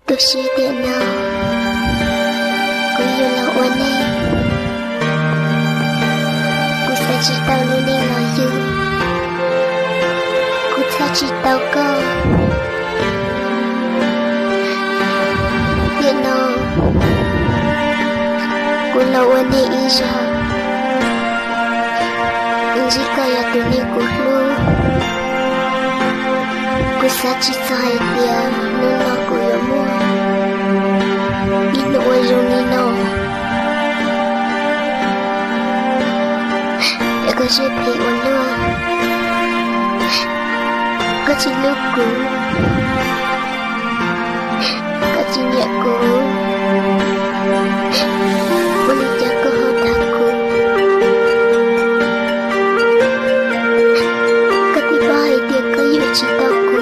Tôi sẽ điện nào Cô yêu là oan em Cô sẽ chỉ tao luôn nên là yêu Cô sẽ chỉ tao cơ Điện nào Cô là oan em ý ra Jika ya tuni kuhlu Kusachi sahaya Nuna kuyamu Inu wajunino Eka jepi wanu Kachi luku Kachi nyaku Boleh jaga hotaku Dia kayu cintaku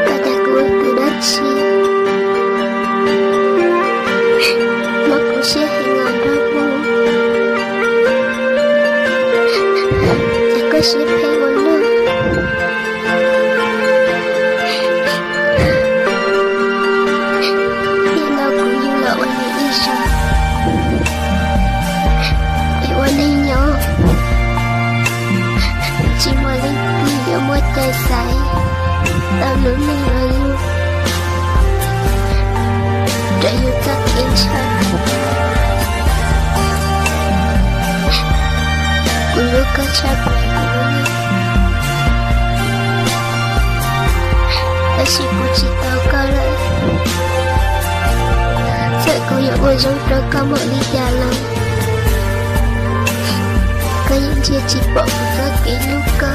Kataku terdaci Manusia hingga damu Jika siapa walau Bila ku yula wani isya Iwaninya Chỉ mà lên kia một trái say Tao lớn lên lalu Đã yêu tak insan Ku luka capek ini Asyik ku cita kala Saat ku yang ujung kamu di jalan Kayak dia cipak sakit luka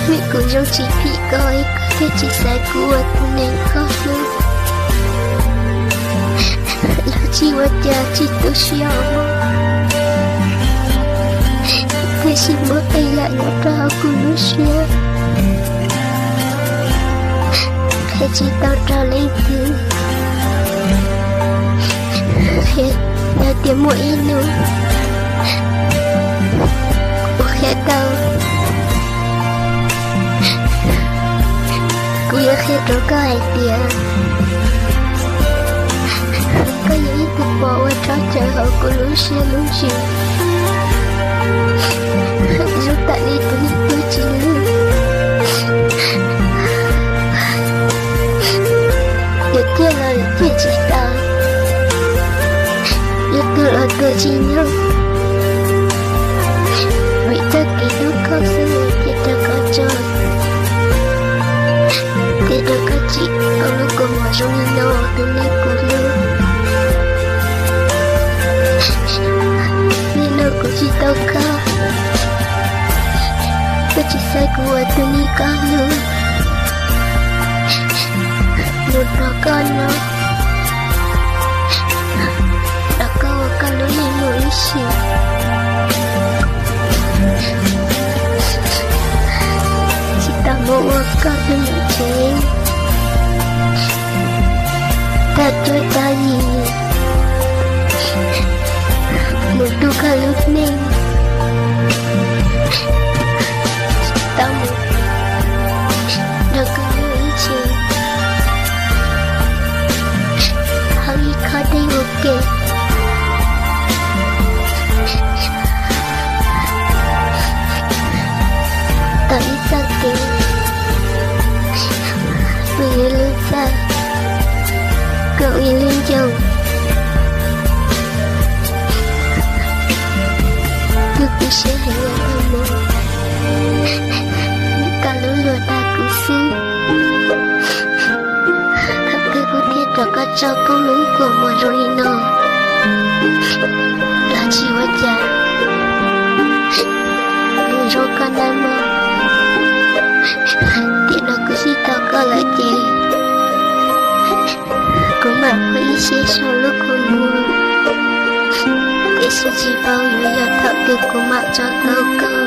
Mẹ cô dâu chỉ bị coi Cái chỉ sai của tôi nên khó luôn Là chỉ wajah chỉ tôi siapa Cái gì mới đây lại nhớ ra aku manusia Cái chỉ tao ra lấy thứ Cái là tiếng mỗi inu Ủa tao Cô yêu khi đó có ai tìa Có những ý thức bỏ qua trò chờ họ của lũ xe lũ chiều Dù tại đi tôi chỉ lưu Giờ kia là kia chỉ tao Giờ tôi là tôi chỉ nhớ Vì ta kỳ lúc không xưa thì ta có cho Thì ta có chị Có lúc cô mở rung như nó Tôi nên cô lưu Nên nó cũng chỉ tao ca Tôi chỉ sai của tôi đi ca lưu Một đó con nó Đã có cả lối này nổi xỉu Kita mau kau ceng Tak tertanya Mutu kalau neng Kita mau Nak kau ceng Hari kau tengok ke Tak sakit Bila tak Kau ingin jauh Aku bisa hanya kamu Kalau luar aku sih Aku tidak kacau kau lupa Marino Laci wajah Menunjukkan nama Tiada aku sih tak kalah je Aku mahu isi selalu kumur Kesuci bau ya tak aku mak jatuh kau